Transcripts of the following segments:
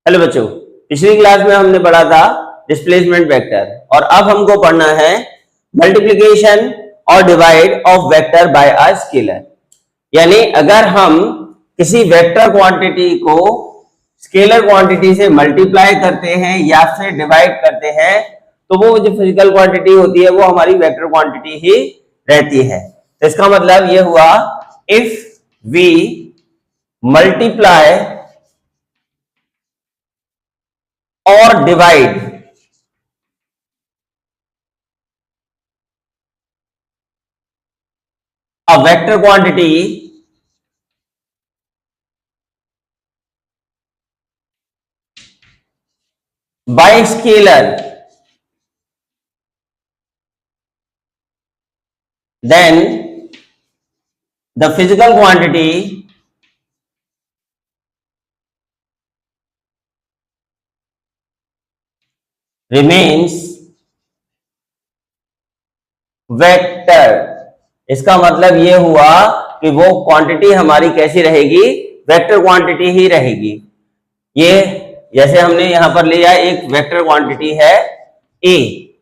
Hello बच्चों, पिछली class में हमने पढ़ा था डिस्प्लेसमेंट वेक्टर और अब हमको पढ़ना है मल्टीप्लिकेशन और divide of vector by a scalar. यानी अगर हम किसी वेक्टर क्वांटिटी को स्केलर क्वांटिटी से मल्टीप्लाई करते हैं या फिर डिवाइड करते हैं तो वो जो फिजिकल क्वांटिटी होती है वो हमारी वेक्टर क्वांटिटी ही रहती है। तो इसका मतलब ये हुआ if we multiply or divide a vector quantity by scalar, then the physical quantity remains vector. इसका मतलब ये हुआ कि वो क्वांटिटी हमारी कैसी रहेगी, वेक्टर क्वांटिटी ही रहेगी। ये जैसे हमने यहां पर लिया एक वेक्टर क्वांटिटी है a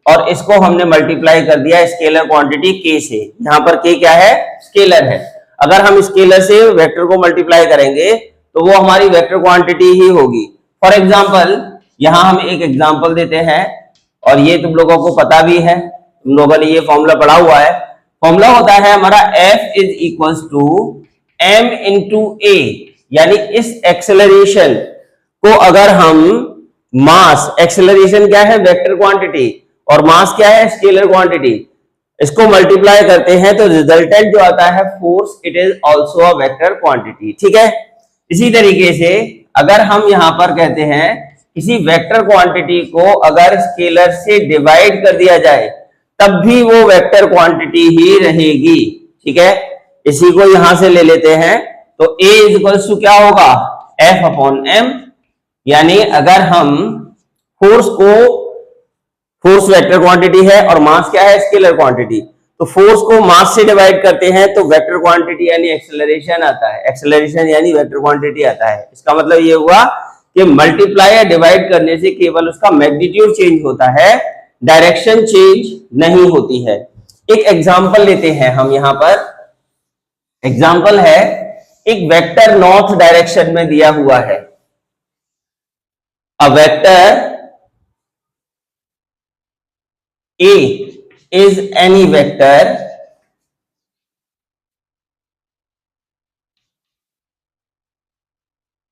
और इसको हमने मल्टीप्लाई कर दिया स्केलर क्वांटिटी k से। यहां पर k क्या है, स्केलर है। अगर हम स्केलर से वेक्टर को मल्टीप्लाई करेंगे तो वो हमारी वेक्टर क्वांटिटी ही होगी। फॉर एग्जाम्पल यहां हम एक एग्जाम्पल देते हैं और ये तुम लोगों को पता भी है, तुम लोगों ने ये फॉर्मूला पढ़ा हुआ है। फॉर्मूला होता है हमारा F is equals to m into a। यानी इस एक्सेलरेशन को अगर हम मास, एक्सेलरेशन क्या है, वेक्टर क्वांटिटी, और मास क्या है, स्केलर क्वांटिटी, इसको मल्टीप्लाई करते हैं तो रिजल्टेंट जो आता है force, it is also a vector quantity. ठीक है। इसी तरीके से अगर हम यहां पर कहते हैं किसी वेक्टर क्वांटिटी को अगर स्केलर से डिवाइड कर दिया जाए तब भी वो वेक्टर क्वांटिटी ही रहेगी। ठीक है। इसी को यहां से ले लेते हैं तो A इज इक्वल्स टू क्या होगा, F अपॉन m। यानी अगर हम फोर्स को, फोर्स वेक्टर क्वांटिटी है और मास क्या है, स्केलर क्वांटिटी, तो फोर्स को मास से डिवाइड करते हैं तो वेक्टर क्वांटिटी यानी एक्सेलरेशन आता है, एक्सेलरेशन यानी वेक्टर क्वांटिटी आता है। इसका मतलब ये हुआ कि मल्टीप्लाई या डिवाइड करने से केवल उसका मैग्नीट्यूड चेंज होता है, डायरेक्शन चेंज नहीं होती है। एक एग्जांपल लेते हैं हम यहां पर। एग्जांपल है एक वेक्टर नॉर्थ डायरेक्शन में दिया हुआ है। A vector A is any vector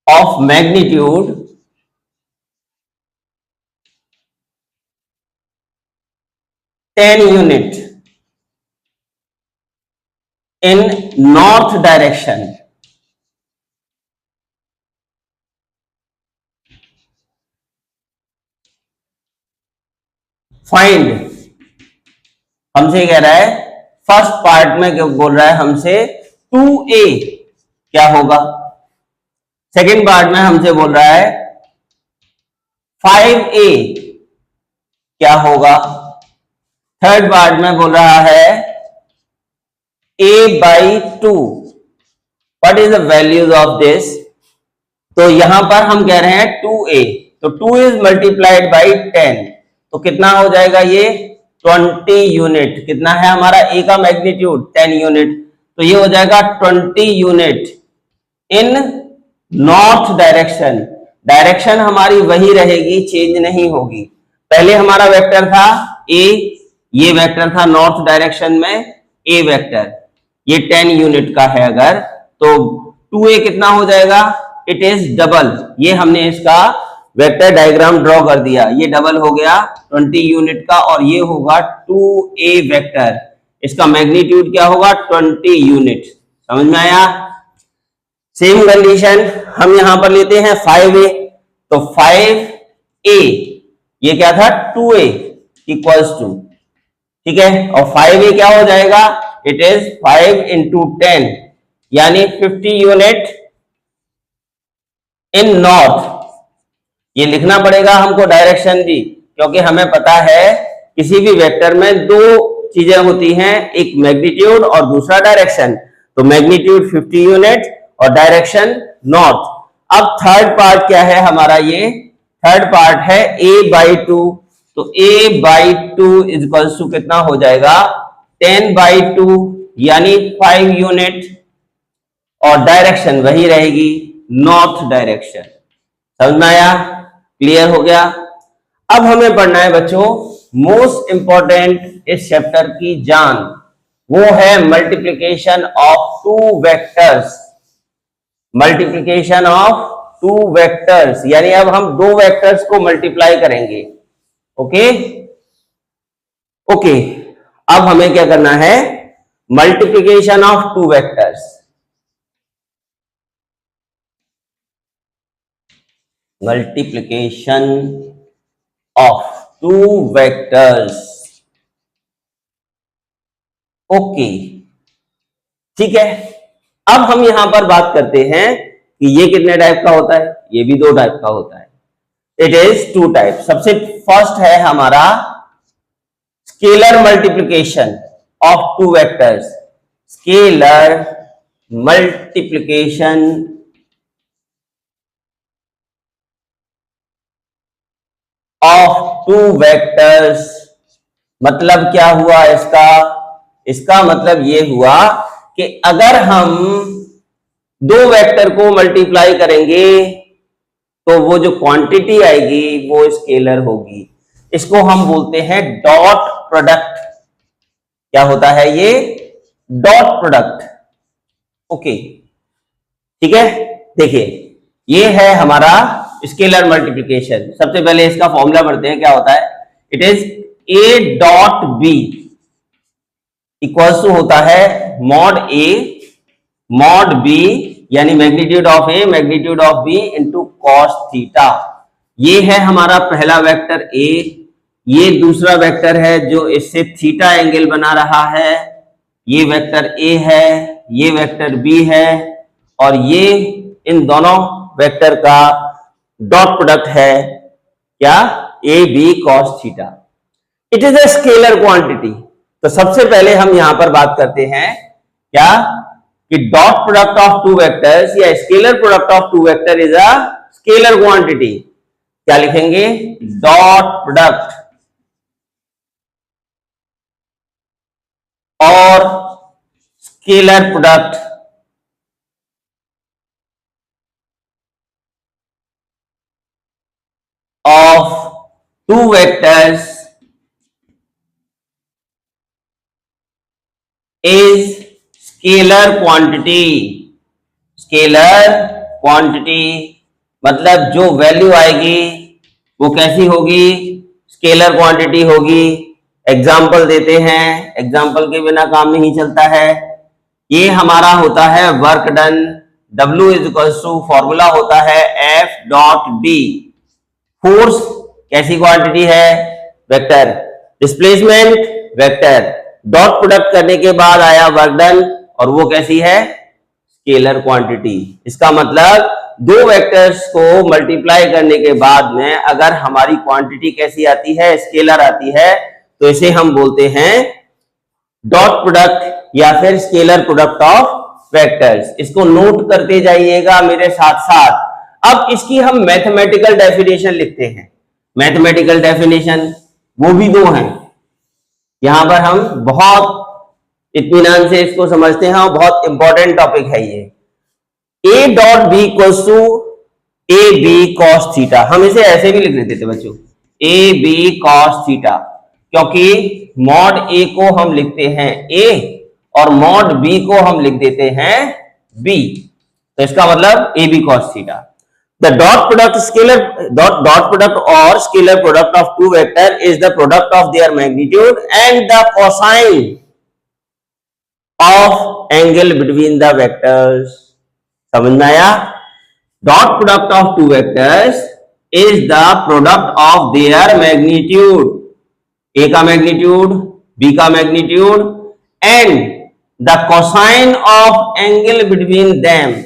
of magnitude 10 unit in north direction. Find, हमसे कह रहा है, फर्स्ट पार्ट में क्या बोल रहा है हमसे, 2a क्या होगा। सेकंड पार्ट में हमसे बोल रहा है 5a क्या होगा। थर्ड पार्ट में बोल रहा है a/2, what is the values of this. तो यहां पर हम कह रहे हैं 2a, तो 2 इज मल्टीप्लाइड बाई 10, तो कितना हो जाएगा ये 20 यूनिट। कितना है हमारा a का मैग्नीट्यूड, 10 यूनिट, तो ये हो जाएगा 20 unit in north direction. Direction हमारी वही रहेगी, चेंज नहीं होगी। पहले हमारा वेक्टर था a, ये वेक्टर था नॉर्थ डायरेक्शन में a वेक्टर, ये 10 यूनिट का है अगर, तो 2a कितना हो जाएगा, इट इज डबल। ये हमने इसका वेक्टर डायग्राम ड्रॉ कर दिया, ये डबल हो गया 20 यूनिट का और ये होगा 2a वेक्टर। इसका मैग्नीट्यूड क्या होगा, 20 यूनिट। समझ में आया। सेम कंडीशन हम यहां पर लेते हैं 5a, तो 5a ये क्या था, 2a इक्वल्स टू, ठीक है, और 5a क्या हो जाएगा, इट इज 5 इंटू 10 यानी 50 यूनिट इन नॉर्थ। ये लिखना पड़ेगा हमको डायरेक्शन भी, क्योंकि हमें पता है किसी भी वेक्टर में दो चीजें होती हैं, एक मैग्नीट्यूड और दूसरा डायरेक्शन। तो मैग्नीट्यूड 50 यूनिट और डायरेक्शन नॉर्थ। अब थर्ड पार्ट क्या है हमारा, ये थर्ड पार्ट है a/2, तो a/2 इक्वल्स टू कितना हो जाएगा 10/2 यानी 5 यूनिट, और डायरेक्शन वही रहेगी नॉर्थ डायरेक्शन। समझ में आया, क्लियर हो गया। अब हमें पढ़ना है बच्चों मोस्ट इंपॉर्टेंट इस चैप्टर की जान, वो है multiplication of two vectors. Multiplication of two vectors यानी अब हम दो वेक्टर्स को मल्टीप्लाई करेंगे। ओके ओके, अब हमें क्या करना है, multiplication of two vectors. Multiplication of two vectors. Okay ठीक है, अब हम यहां पर बात करते हैं कि ये कितने टाइप का होता है, ये भी दो टाइप का होता है। It is two type. सबसे फर्स्ट है हमारा scalar multiplication of two vectors. Scalar multiplication of two vectors. मतलब क्या हुआ इसका, इसका मतलब ये हुआ कि अगर हम दो वेक्टर को मल्टीप्लाई करेंगे तो वो जो क्वांटिटी आएगी वो स्केलर होगी। इसको हम बोलते हैं डॉट प्रोडक्ट। क्या होता है ये, डॉट प्रोडक्ट। ओके ठीक है, देखिए ये है हमारा स्केलर मल्टीप्लिकेशन। सबसे पहले इसका फॉर्मूला पढ़ते हैं, क्या होता है। It is a dot B equals to होता है मॉड a मॉड b यानी magnitude of a magnitude of b into cos theta. ये है हमारा पहला वेक्टर a, ये दूसरा वेक्टर है जो इससे थीटा एंगल बना रहा है, ये वेक्टर a है, ये वेक्टर b है, और ये इन दोनों वेक्टर का डॉट प्रोडक्ट है क्या, a b cos theta. It is a scalar quantity. तो सबसे पहले हम यहां पर बात करते हैं क्या कि dot product of two vectors या scalar product of two vector is a scalar quantity. क्या लिखेंगे, डॉट प्रोडक्ट और scalar product of two vectors is scalar quantity. Scalar quantity मतलब जो वैल्यू आएगी वो कैसी होगी, स्केलर क्वांटिटी होगी। एग्जाम्पल देते हैं, एग्जाम्पल के बिना काम नहीं चलता है। ये हमारा होता है work done, W is equals to formula होता है F डॉट D। फोर्स कैसी क्वांटिटी है, vector. Displacement vector. Dot product करने के बाद आया वर्क डन, और वो कैसी है, स्केलर क्वांटिटी। इसका मतलब दो वेक्टर्स को मल्टीप्लाई करने के बाद में अगर हमारी क्वांटिटी कैसी आती है, स्केलर आती है, तो इसे हम बोलते हैं डॉट प्रोडक्ट या फिर स्केलर प्रोडक्ट ऑफ वेक्टर्स। इसको नोट करते जाइएगा मेरे साथ साथ। अब इसकी हम मैथमेटिकल डेफिनेशन लिखते हैं। मैथमेटिकल डेफिनेशन वो भी दो हैं, यहां पर हम बहुत इत्मीनान से इसको समझते हैं और बहुत इंपॉर्टेंट टॉपिक है ये। a dot B equals to A B cos theta. हम इसे ऐसे भी लिख देते थे बच्चों, ए बी कॉस थीटा, क्योंकि मॉड a को हम लिखते हैं a और मॉड b को हम लिख देते हैं b, तो इसका मतलब A B cos theta. The dot product scalar dot product or scalar product of two vector is the product of their magnitude and the cosine of angle between the vectors। समझ में आया। Dot product of two vectors is the product of their magnitude, a का magnitude, b का magnitude and the cosine of angle between them।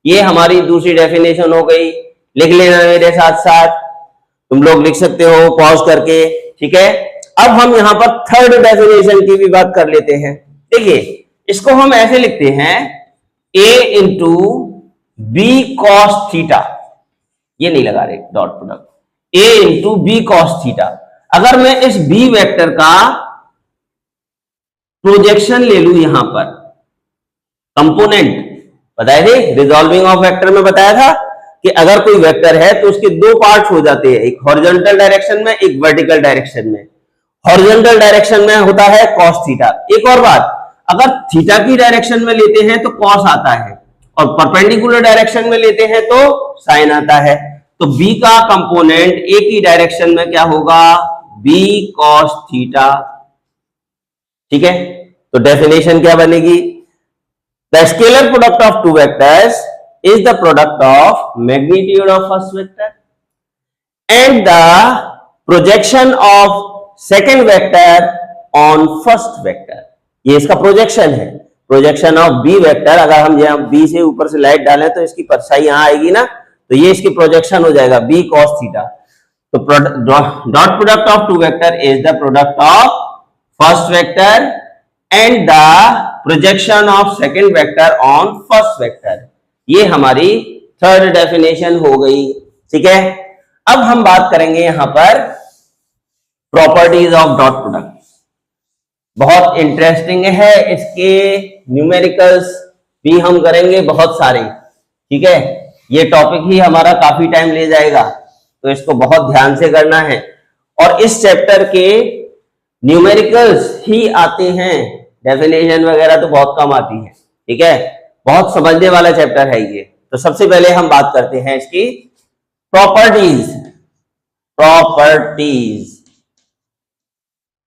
ये हमारी दूसरी definition हो गई। लिख लेना मेरे साथ साथ, तुम लोग लिख सकते हो पॉज करके, ठीक है। अब हम यहां पर थर्ड डेफिनेशन की भी बात कर लेते हैं। देखिए इसको हम ऐसे लिखते हैं a into B cos theta. ये नहीं लगा रहे dot product, A into B cos theta. अगर मैं इस बी वेक्टर का प्रोजेक्शन ले लू, यहां पर कंपोनेंट बताए थे रिजॉल्विंग ऑफ वेक्टर में, बताया था कि अगर कोई वेक्टर है तो उसके दो पार्ट्स हो जाते हैं, एक हॉरिजॉन्टल डायरेक्शन में, एक वर्टिकल डायरेक्शन में। हॉरिजॉन्टल डायरेक्शन में होता है कॉस थीटा। एक और बात, अगर थीटा की डायरेक्शन में लेते हैं तो कॉस आता है, और परपेंडिकुलर डायरेक्शन में लेते हैं तो साइन आता है। तो बी का कंपोनेंट ए की डायरेक्शन में क्या होगा, बी कॉस थीटा। ठीक है, तो डेफिनेशन क्या बनेगी, the scalar product of two vectors is the product of magnitude of first vector and the projection of second vector on first vector। ये इसका प्रोजेक्शन है, प्रोजेक्शन ऑफ बी वेक्टर। अगर हम यहाँ बी से ऊपर से लाइट डालें तो इसकी परछाई यहाँ आएगी ना, तो ये इसकी प्रोजेक्शन हो जाएगा बी कॉस थीटा। तो dot product of two vector is the product of first vector and the projection of second vector on first vector. ये हमारी थर्ड डेफिनेशन हो गई। ठीक है, अब हम बात करेंगे यहां पर प्रॉपर्टीज ऑफ डॉट प्रोडक्ट। बहुत इंटरेस्टिंग है, इसके न्यूमेरिकल्स भी हम करेंगे बहुत सारे। ठीक है, ये टॉपिक ही हमारा काफी टाइम ले जाएगा, तो इसको बहुत ध्यान से करना है। और इस चैप्टर के न्यूमेरिकल्स ही आते हैं, डेफिनेशन वगैरह तो बहुत कम आती है। ठीक है, बहुत समझने वाला चैप्टर है ये। तो सबसे पहले हम बात करते हैं इसकी प्रॉपर्टीज।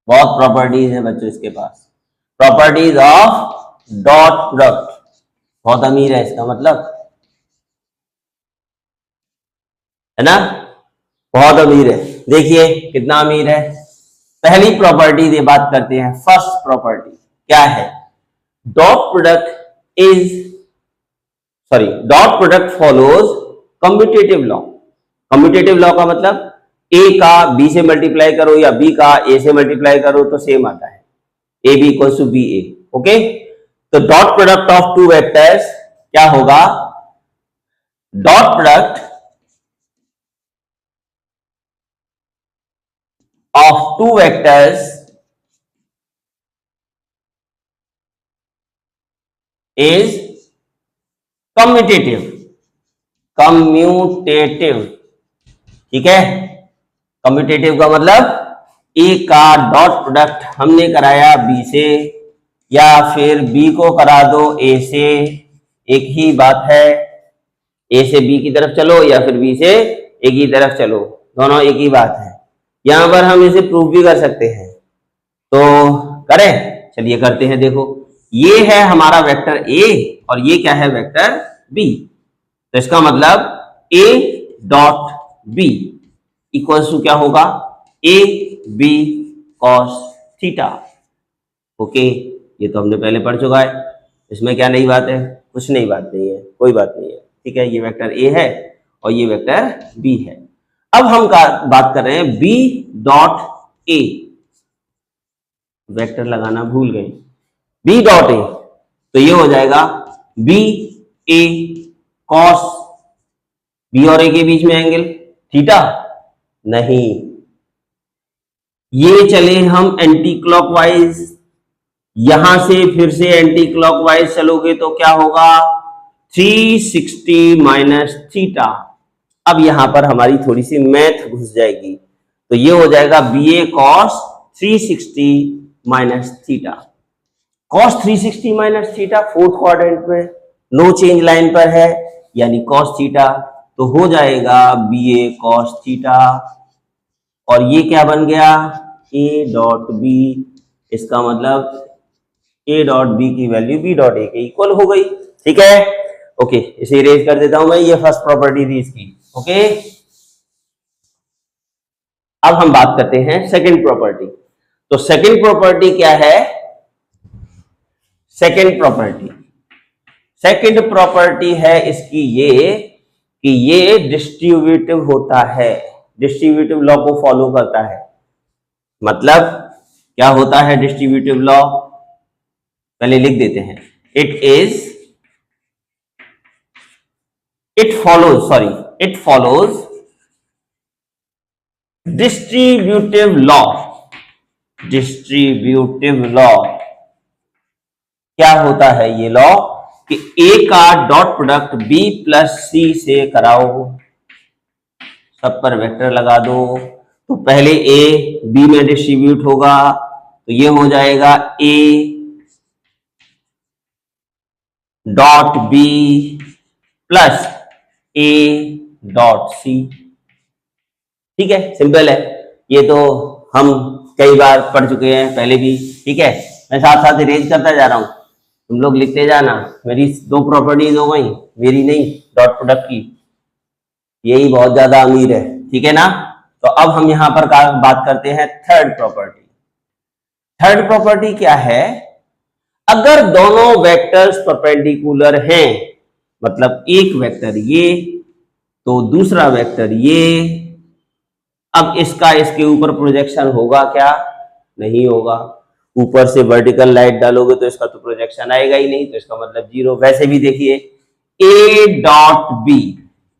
बहुत प्रॉपर्टीज हैं बच्चों इसके पास। प्रॉपर्टीज ऑफ डॉट प्रोडक्ट, बहुत अमीर है इसका मतलब, है ना, बहुत अमीर है। देखिए कितना अमीर है। पहली प्रॉपर्टी ये बात करते हैं, फर्स्ट प्रॉपर्टी क्या है, dot product follows commutative law. Commutative law का मतलब ए का बी से मल्टीप्लाई करो या बी का ए से मल्टीप्लाई करो तो सेम आता है, A B equals to B A. Okay, तो dot product of two vectors क्या होगा, dot product of two vectors is commutative. ठीक है, कम्यूटेटिव का मतलब ए का डॉट प्रोडक्ट हमने कराया बी से, या फिर बी को करा दो ए से, एक ही बात है। ए से बी की तरफ चलो या फिर बी से ए की तरफ चलो, दोनों एक ही बात है। यहां पर हम इसे प्रूव भी कर सकते हैं, तो करें, चलिए करते हैं। देखो ये है हमारा वेक्टर ए और ये क्या है, वेक्टर बी। तो इसका मतलब A dot B equals to क्या होगा, A B cos theta. Okay, ये तो हमने पहले पढ़ चुका है, इसमें क्या नई बात है, कुछ नई बात नहीं है, कोई बात नहीं है। ठीक है, ये वेक्टर ए है और ये वेक्टर बी है। अब हम बात कर रहे हैं बी डॉट ए, वेक्टर लगाना भूल गए, बी डॉट ए, तो ये हो जाएगा बी ए कॉस, बी और ए के बीच में एंगल थीटा नहीं, ये चले हम एंटी क्लॉकवाइज, यहां से फिर से एंटी क्लॉकवाइज चलोगे तो क्या होगा, 360 माइनस थीटा। अब यहां पर हमारी थोड़ी सी मैथ घुस जाएगी, तो ये हो जाएगा B A cos 360 minus theta. Cos 360 minus theta fourth quadrant में नो चेंज लाइन पर है, यानी कॉस थीटा, तो हो जाएगा बी ए कॉस थीटा। और ये क्या बन गया, ए डॉट बी, इसका मतलब ए डॉट बी की वैल्यू बी डॉट ए के इक्वल हो गई। ठीक है, ओके, इसे इरेज कर देता हूं मैं, ये फर्स्ट प्रॉपर्टी थी इसकी। ओके, अब हम बात करते हैं सेकंड प्रॉपर्टी। तो सेकंड प्रॉपर्टी क्या है, सेकंड प्रॉपर्टी है इसकी ये कि ये डिस्ट्रीब्यूटिव होता है, डिस्ट्रीब्यूटिव लॉ को फॉलो करता है। मतलब क्या होता है डिस्ट्रीब्यूटिव लॉ, पहले लिख देते हैं, it follows distributive law. Distributive law क्या होता है? ये लॉ कि ए का डॉट प्रोडक्ट बी प्लस सी से कराओ, सब पर वेक्टर लगा दो। तो पहले ए बी में डिस्ट्रीब्यूट होगा, तो ये हो जाएगा A dot B plus A dot C. ठीक है, सिंपल है। ये तो हम कई बार पढ़ चुके हैं पहले भी। ठीक है, मैं साथ साथ इरेज करता जा रहा हूं, तुम लोग लिखते जाना। मेरी दो प्रॉपर्टीज हो गई, मेरी नहीं, डॉट प्रोडक्ट की। यही बहुत ज्यादा अमीर है, ठीक है ना। तो अब हम यहां पर बात करते हैं थर्ड प्रॉपर्टी। थर्ड प्रॉपर्टी क्या है? अगर दोनों वेक्टर्स परपेंडिकुलर हैं, मतलब एक वेक्टर ये तो दूसरा वेक्टर ये, अब इसका इसके ऊपर प्रोजेक्शन होगा क्या? नहीं होगा। ऊपर से वर्टिकल लाइट डालोगे तो इसका तो प्रोजेक्शन आएगा ही नहीं, तो इसका मतलब जीरो। वैसे भी देखिए A dot B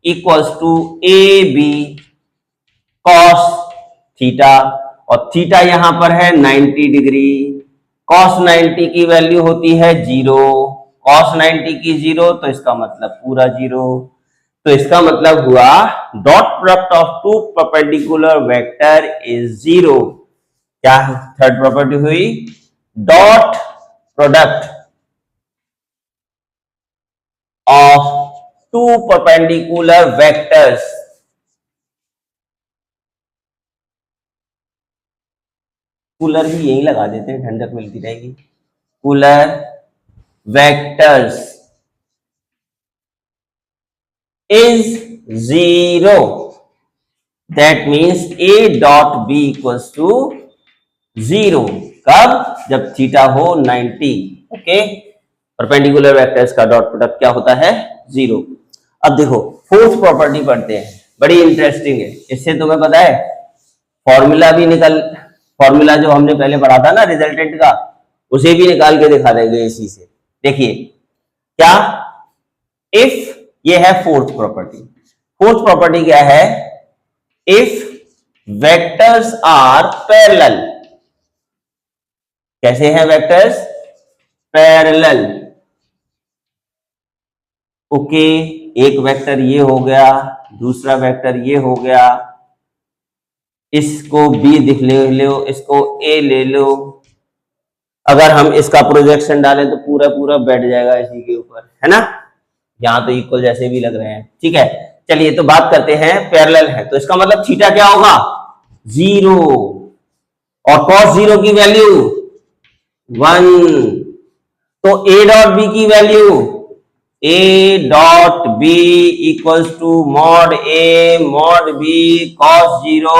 equals to A B cos theta, और थीटा यहां पर है 90 डिग्री। कॉस 90 की वैल्यू होती है जीरो, कॉस 90 की जीरो, तो इसका मतलब पूरा जीरो। तो इसका मतलब हुआ dot product of two perpendicular vector is zero. क्या थर्ड प्रॉपर्टी हुई? Dot product of two perpendicular vectors cooler भी यही लगा देते हैं, ठंडक मिलती रहेगी। Cooler vectors is zero. That means A dot B equals to zero. कब? जब थीटा हो 90। ओके, परपेंडिकुलर वेक्टर्स का डॉट प्रोडक्ट क्या होता है? जीरो। अब देखो फोर्थ प्रॉपर्टी पढ़ते हैं, बड़ी इंटरेस्टिंग है। इससे तुम्हें पता है फॉर्मूला भी फॉर्मूला जो हमने पहले पढ़ा था ना रिजल्टेंट का, उसे भी निकाल के दिखा देंगे इसी से। देखिए क्या, इफ ये है फोर्थ प्रॉपर्टी। फोर्थ प्रॉपर्टी क्या है? If vectors are parallel. कैसे हैं वेक्टर्स? पैरेलल। ओके, एक वेक्टर ये हो गया, दूसरा वेक्टर ये हो गया, इसको बी दिख ले लो, इसको ए ले लो। अगर हम इसका प्रोजेक्शन डालें तो पूरा पूरा बैठ जाएगा इसी के ऊपर, है ना। यहां तो इक्वल जैसे भी लग रहे हैं। ठीक है, चलिए तो बात करते हैं पैरेलल है, तो इसका मतलब थीटा क्या होगा? जीरो, और कॉस जीरो की वैल्यू 1। तो ए डॉट बी की value, A dot B equals to mod A mod B cos zero.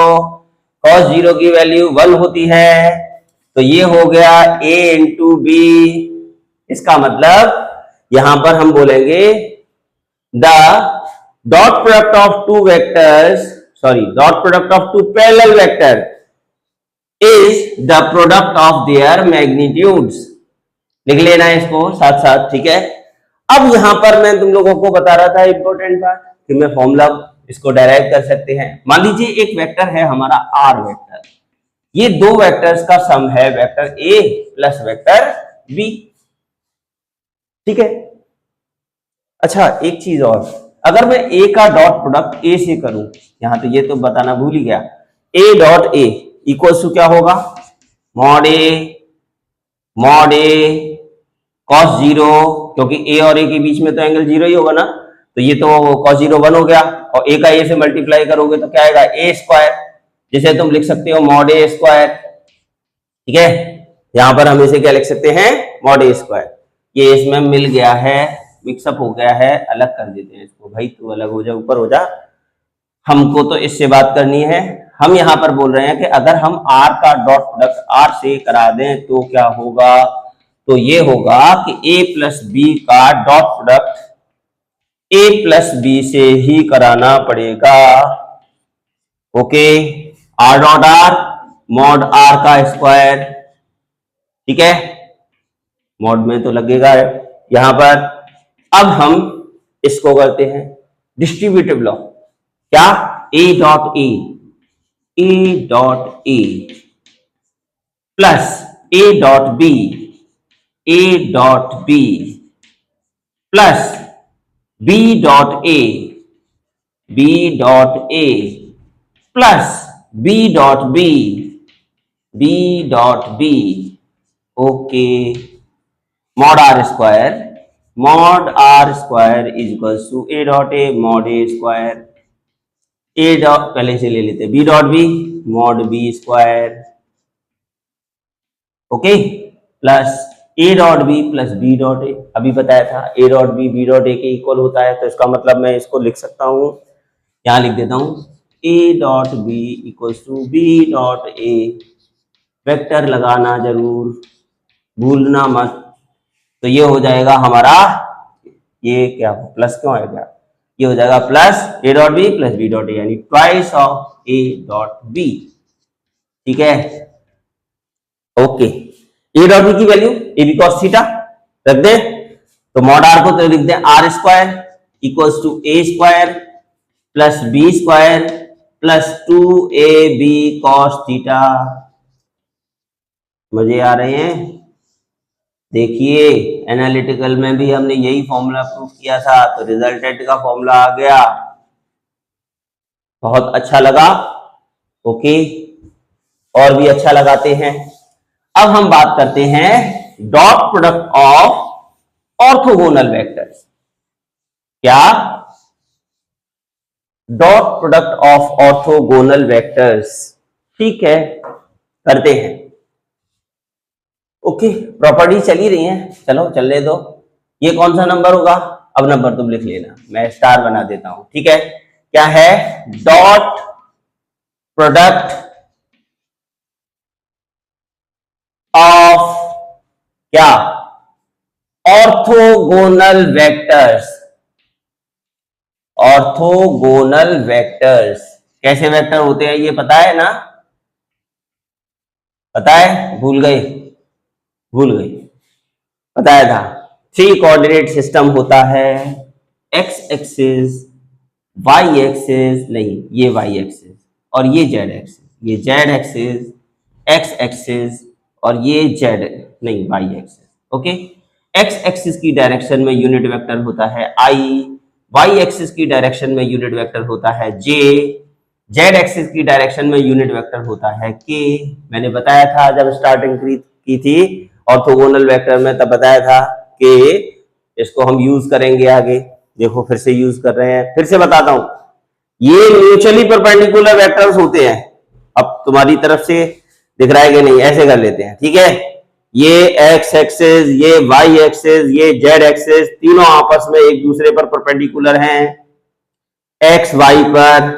Cos zero की वैल्यू 1 होती है, तो ये हो गया a इंटू बी। इसका मतलब यहां पर हम बोलेंगे the dot product of two vectors, dot product of two parallel vector is the product of their magnitudes. लिख लेना है इसको साथ साथ, ठीक है। अब यहां पर मैं तुम लोगों को बता रहा था इंपॉर्टेंट बात कि मैं फॉर्मूला इसको डेराइव कर सकते हैं। मान लीजिए एक वेक्टर है हमारा आर वेक्टर, ये दो वेक्टर्स का सम है vector A plus vector B. ठीक है, अच्छा एक चीज और, अगर मैं ए का डॉट प्रोडक्ट ए से करूं, यहां तो ये तो बताना भूल ही गया, A dot A equals to क्या होगा? मॉड ए कॉस जीरो, क्योंकि ए और ए के बीच में तो एंगल जीरो ही होगा ना, तो ये तो कॉस जीरो 1 हो गया, और ए का ए से मल्टीप्लाई करोगे तो क्या आएगा? ए स्क्वायर, जिसे तुम लिख सकते हो मॉड ए स्क्वायर। ठीक है, यहां पर हम इसे क्या लिख सकते हैं? Mod A square. ये इसमें मिल गया है, मिक्सअप हो गया है, अलग कर देते हैं इसको। भाई तू अलग हो जा, ऊपर हो जा, हमको तो इससे बात करनी है। हम यहां पर बोल रहे हैं कि अगर हम आर का डॉट प्रोडक्ट आर से करा दें तो क्या होगा? तो ये होगा कि a प्लस बी का dot product a plus B से ही कराना पड़ेगा। Okay, R dot R mod R का स्क्वायर। ठीक है, मॉड में तो लगेगा यहां पर। अब हम इसको करते हैं डिस्ट्रीब्यूटिव लॉ। क्या, A dot A plus A dot B plus B dot A plus B dot B. Okay, mod R square is equals to A dot A mod A square, A dot पहले से ले लेते, B dot B mod B square. Okay, plus A dot B plus B dot A, अभी बताया था A dot B dot A के equal होता है, तो इसका मतलब मैं इसको लिख सकता हूं, यहां लिख देता हूं, A dot B equals to B dot A. Vector लगाना जरूर भूलना मत। तो ये हो जाएगा हमारा, ये क्या प्लस क्यों आएगा, ये हो जाएगा plus A dot B plus B dot A, यानी twice of A dot B. ठीक है, ओके, ए डॉट बी की value A B cos theta रख दे, तो मॉड आर को तो लिख दे R square equals to A square plus B square plus 2ab cos theta. मजे आ रहे हैं? देखिए, एनालिटिकल में भी हमने यही फॉर्मूला प्रूव किया था, तो रिजल्टेंट का फॉर्मूला आ गया। बहुत अच्छा लगा। ओके, और भी अच्छा लगाते हैं। अब हम बात करते हैं dot product of orthogonal vectors. क्या? Dot product of orthogonal vectors. ठीक है, करते हैं। ओके, प्रॉपर्टी चली रही है, चलो चलने दो। ये कौन सा नंबर होगा? अब नंबर तुम लिख लेना, मैं स्टार बना देता हूं। ठीक है, क्या है? डॉट प्रोडक्ट ऑफ क्या? Orthogonal vectors. ऑर्थोगोनल वेक्टर्स कैसे वेक्टर होते हैं ये पता है ना? पता है? भूल गए? बताया था। 3 कोऑर्डिनेट सिस्टम होता है, एक्स एक्सिस, वाई एक्सिस, नहीं ये वाई एक्सिस, और ये जेड एक्सिस, ये जेड एक्सिस, एक्स एक्सिस, और ये जेड नहीं Y axis. Okay, X axis की डायरेक्शन में यूनिट वेक्टर होता है आई, वाई एक्सिस की डायरेक्शन में यूनिट वेक्टर होता है जे, जेड एक्सिस की डायरेक्शन में यूनिट वेक्टर होता है के। मैंने बताया था जब स्टार्टिंग की थी ऑर्थोगोनल वेक्टर में, तब बताया था कि इसको हम यूज करेंगे आगे। देखो फिर से यूज कर रहे हैं, फिर से बताता हूं। ये म्यूचुअली परपेंडिकुलर वेक्टर्स होते हैं। अब तुम्हारी तरफ से दिख रहा है कि नहीं? ऐसे कर लेते हैं। ठीक है, ये एक्स एक्सिस, ये वाई एक्सिस, ये जेड एक्सिस, तीनों आपस में एक दूसरे पर परपेंडिकुलर हैं। एक्स वाई पर,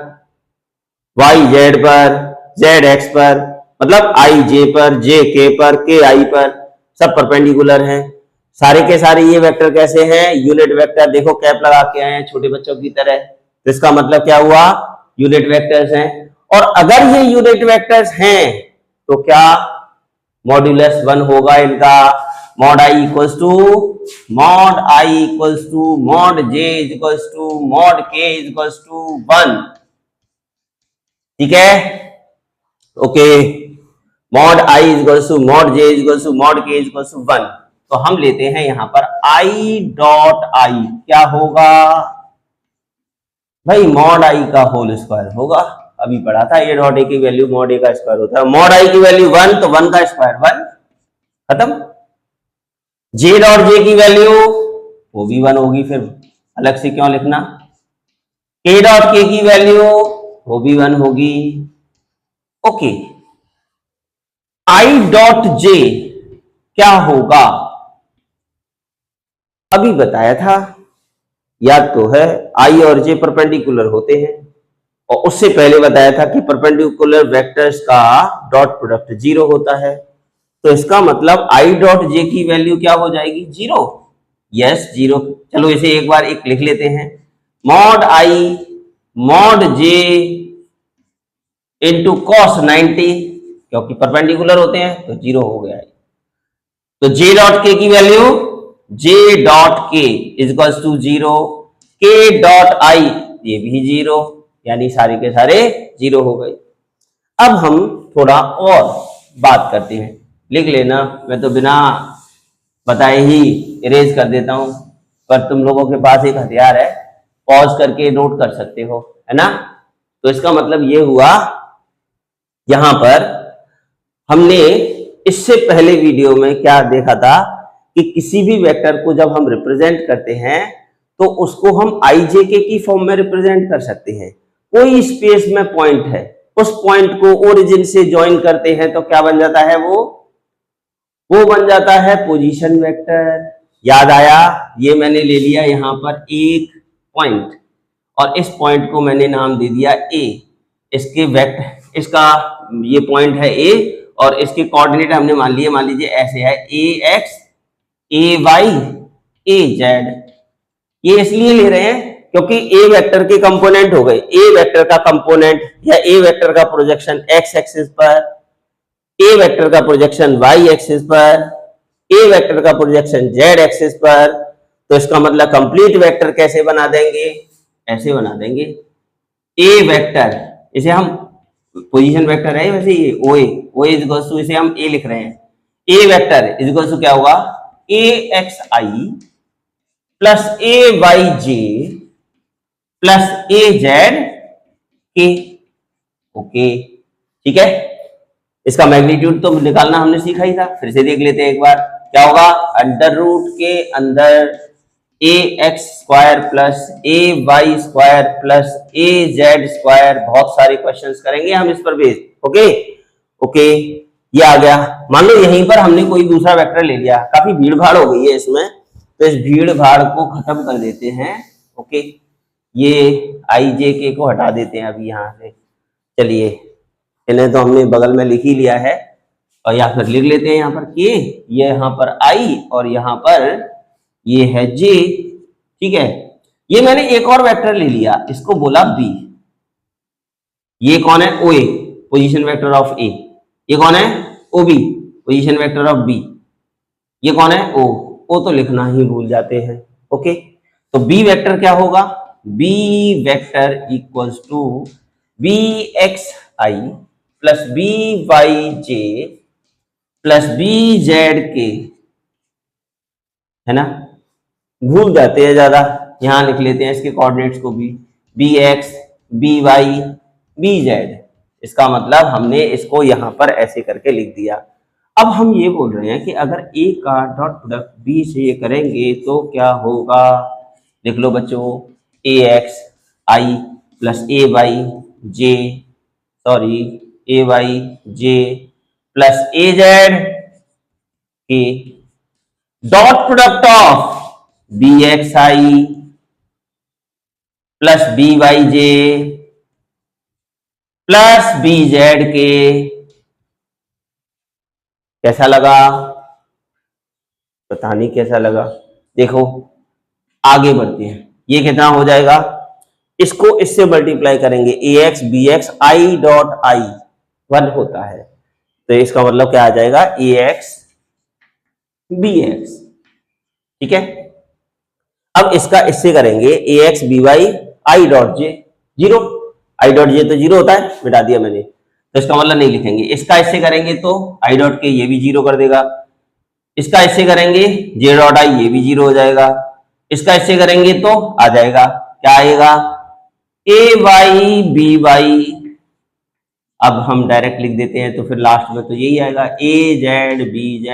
वाई जेड पर, जेड एक्स पर, मतलब आई जे पर, जे के पर, के आई पर, सब परपेंडिकुलर हैं। सारे के सारे ये वेक्टर कैसे हैं? Unit vector. देखो कैप लगा के आए हैं छोटे बच्चों की तरह, तो इसका मतलब क्या हुआ? यूनिट वेक्टर्स हैं। और अगर ये यूनिट वेक्टर्स हैं तो क्या मॉड्यूलस 1 होगा इनका? Mod I equals to mod J equals to mod K equals to 1। ठीक है, okay, mod I equals to mod J equals to mod K equals to 1। तो हम लेते हैं यहां पर आई डॉट आई, क्या होगा भाई? मॉड आई का होल स्क्वायर होगा। अभी पढ़ा था ए डॉट ए की वैल्यू मॉड ए का स्क्वायर होता है। मॉड आई की वैल्यू 1, तो 1 का स्क्वायर 1, खत्म। जे डॉट जे की वैल्यू वो भी 1 होगी, फिर अलग से क्यों लिखना? के डॉट के की वैल्यू वो भी 1 होगी। ओके, आई डॉट जे क्या होगा? अभी बताया था, याद तो है, आई और जे परपेंडिकुलर होते हैं। और उससे पहले बताया था कि परपेंडिकुलर वेक्टर्स का डॉट प्रोडक्ट 0 होता है। तो इसका मतलब आई डॉट जे की वैल्यू क्या हो जाएगी? 0। यस, 0। चलो इसे एक बार एक लिख लेते हैं, मॉड आई मॉड जे इंटू कॉस 90, क्योंकि परपेंडिकुलर होते हैं तो 0 हो गया है। तो जे डॉट के की वैल्यू, जे डॉट के इज इक्वल्स टू 0, के डॉट आई ये भी 0, यानी सारे के सारे 0 हो गए। अब हम थोड़ा और बात करते हैं, लिख लेना, मैं तो बिना बताए ही इरेज कर देता हूं, पर तुम लोगों के पास एक हथियार है, पॉज करके नोट कर सकते हो, है ना। तो इसका मतलब ये हुआ, यहां पर हमने इससे पहले वीडियो में क्या देखा था कि किसी भी वेक्टर को जब हम रिप्रेजेंट करते हैं तो उसको हम IJK की फॉर्म में रिप्रेजेंट कर सकते हैं। कोई स्पेस में पॉइंट है, उस पॉइंट को ओरिजिन से ज्वाइन करते हैं तो क्या बन जाता है, वो बन जाता है पोजीशन वेक्टर। याद आया, ये मैंने ले लिया यहां पर एक पॉइंट और इस पॉइंट को मैंने नाम दे दिया A। इसके वेक्टर, इसका ये पॉइंट है A और इसके कोऑर्डिनेट हमने मान लीजिए ऐसे है AX AY AZ। ये इसलिए ले रहे हैं क्योंकि A वेक्टर के कंपोनेंट हो गए, A वेक्टर का कंपोनेंट या A वेक्टर का प्रोजेक्शन X एक्सिस पर, A वेक्टर का प्रोजेक्शन Y एक्सिस पर, A वेक्टर का प्रोजेक्शन Z एक्सिस पर। तो इसका मतलब कंप्लीट वेक्टर कैसे बना देंगे, ऐसे बना देंगे। A वेक्टर, इसे हम पोजीशन वेक्टर है वैसे ये OA इज इक्वल टू, इसे हम A लिख रहे हैं, A vector is equal to क्या होगा, AXI plus AYJ plus AZ K। Okay, ठीक है। इसका मैग्नीट्यूड तो निकालना हमने सीखा ही था, फिर से देख लेते हैं एक बार। क्या होगा, अंडर रूट के अंदर AX square plus AY square plus AZ square. बहुत सारे क्वेश्चंस करेंगे हम इस पर बेस्ड। ओके ओके, ये आ गया। मान लो यहीं पर हमने कोई दूसरा वेक्टर ले लिया, काफी भीड़ भाड़ हो गई है इसमें, तो इस भीड़ भाड़ को खत्म कर देते हैं। ओके, ये IJK को हटा देते हैं अभी यहां से। चलिए, इन्हें तो हमने बगल में लिख ही लिया है, और या फिर लिख लेते हैं यहाँ पर K, ये यहाँ पर I और यहाँ पर ये है J। ठीक है, ये मैंने एक और वेक्टर ले लिया, इसको बोला B। ये कौन है, OA position vector of A। ये कौन है, OB position vector of B। ये कौन है, O तो लिखना ही भूल जाते हैं। ओके, तो B वेक्टर क्या होगा, B vector equals to BXI plus BYJ plus BZK, है ना। भूल जाते हैं ज्यादा, यहां लिख लेते हैं इसके कोऑर्डिनेट्स को भी, BX BY BZ। इसका मतलब हमने इसको यहां पर ऐसे करके लिख दिया। अब हम ये बोल रहे हैं कि अगर A का डॉट प्रोडक्ट B से करेंगे तो क्या होगा, लिख लो बच्चों, AXI plus AYJ plus AZ के dot product of BXI plus BYJ plus BZ के। कैसा लगा, पता नहीं कैसा लगा। देखो आगे बढ़ते हैं, ये कितना हो जाएगा, इसको इससे मल्टीप्लाई करेंगे, AX BX I dot I 1 होता है, तो इसका मतलब क्या आ जाएगा, AX BX। ठीक है, अब इसका इससे करेंगे AX BY I dot J 0। I dot J तो 0 होता है, मिटा दिया मैंने, तो इसका मतलब नहीं लिखेंगे। इसका इससे करेंगे तो I डॉट K ये भी 0 कर देगा, इसका इससे करेंगे J डॉट I ये भी 0 हो जाएगा, इसका इससे करेंगे तो आ जाएगा, क्या आएगा, AY BY। अब हम डायरेक्ट लिख देते हैं तो फिर लास्ट में तो यही आएगा, AZ BZ।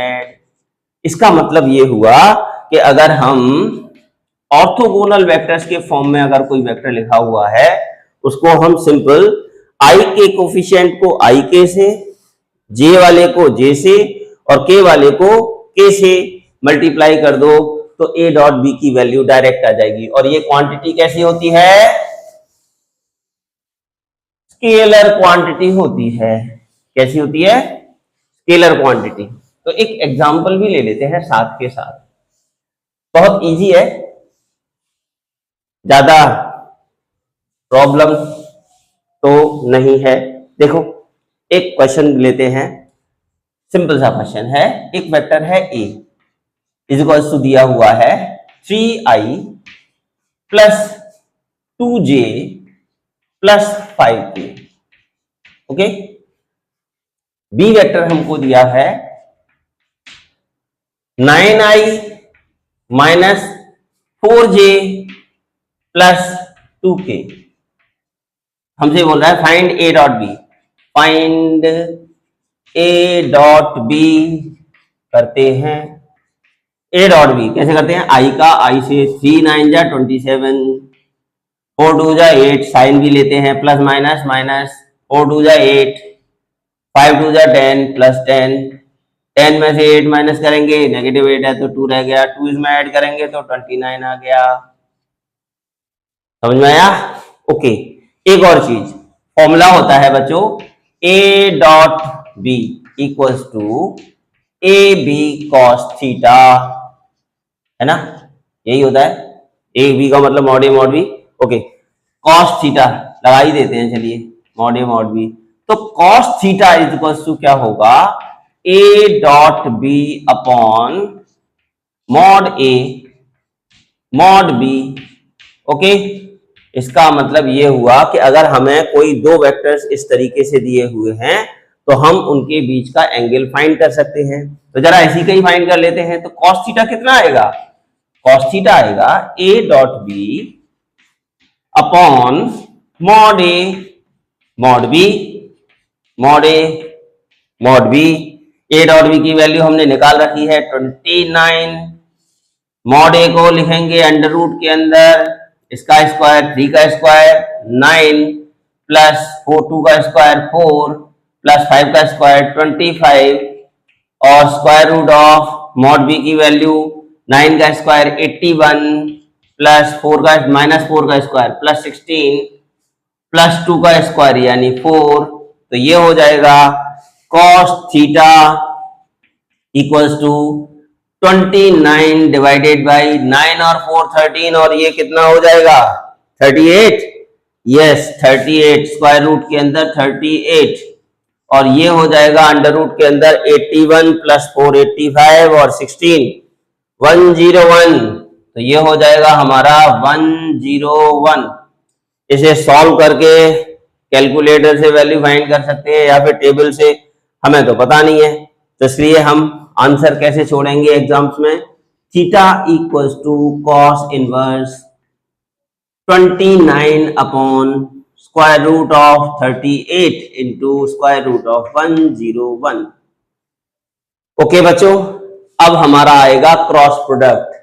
इसका मतलब ये हुआ कि अगर हम ऑर्थोगोनल वेक्टर्स के फॉर्म में अगर कोई वेक्टर लिखा हुआ है, उसको हम सिंपल I के कोफिशिएंट को IK से, J वाले को J से और K वाले को K से मल्टीप्लाई कर दो तो A डॉट B की वैल्यू डायरेक्ट आ जाएगी। और ये क्वांटिटी कैसी होती है, स्केलर क्वांटिटी होती है। कैसी होती है, स्केलर क्वांटिटी। तो एक एग्जांपल भी ले लेते हैं साथ के साथ, बहुत इजी है, ज्यादा प्रॉब्लम तो नहीं है। देखो एक क्वेश्चन लेते हैं, सिंपल सा क्वेश्चन है, एक वेक्टर है A इज इक्वल टू दिया हुआ है 3I plus 2J plus 5k। Okay, B vector हमको दिया है 9i minus 4j plus 2k। हमसे बोल रहा है find A dot B. Find A dot B करते हैं। ए डॉट बी कैसे करते हैं? आई का, आई से 3 9 जा 27, 4 2 जा 8, साइन भी लेते हैं, प्लस माइनस माइनस, 4 2 जा 8, 5 2 जा 10 प्लस 10, 10 में से 8 माइनस करेंगे, नेगेटिव 8 है तो 2 रह गया, 2 इसमें ऐड करेंगे तो 29 आ गया। समझ में आया? ओके, एक और चीज, फॉर्मूला होता है बच्चों A dot B equals to A B cos theta, है ना? यही होता है, ए बी का मतलब mod A mod B. Okay, cos theta लगा ही देते हैं, चलिए मॉड ए मॉड बी। तो cos theta is equals to क्या होगा? A dot B upon mod A mod B. Okay, इसका मतलब ये हुआ कि अगर हमें कोई दो वेक्टर्स इस तरीके से दिए हुए हैं तो हम उनके बीच का एंगल फाइंड कर सकते हैं। तो जरा ऐसी कहीं फाइंड कर लेते हैं। तो कॉस थीटा कितना आएगा? कॉस थीटा आएगा A dot B upon mod A mod B, mod A mod B. A dot B की वैल्यू हमने निकाल रखी है 29। मॉड ए को लिखेंगे अंडर रूट के अंदर, इसका स्क्वायर 3 का स्क्वायर 9 प्लस 4 2 का स्क्वायर 4 प्लस 5 का स्क्वायर 25 और square root of mod B की वैल्यू 9 का स्क्वायर 81 प्लस 4 का माइनस 4 का स्क्वायर प्लस 16 प्लस 2 का स्क्वायर यानी 4। तो ये हो जाएगा cos theta equals to 29 divided by 9 और 4 13 और ये कितना हो जाएगा? 38। यस 38, स्क्वायर रूट के अंदर 38 और ये हो जाएगा अंडर रूट के अंदर 81 प्लस 4 85 और 16 101। तो ये हो जाएगा हमारा 101। इसे सॉल्व करके कैलकुलेटर से वैल्यू फाइंड कर सकते हैं या फिर टेबल से, हमें तो पता नहीं है, तो इसलिए हम आंसर कैसे छोड़ेंगे एग्जाम्स में? Theta equals to cos inverse 29 upon square root of 38 into square root of 101। Okay बच्चों, अब हमारा आएगा क्रॉस प्रोडक्ट।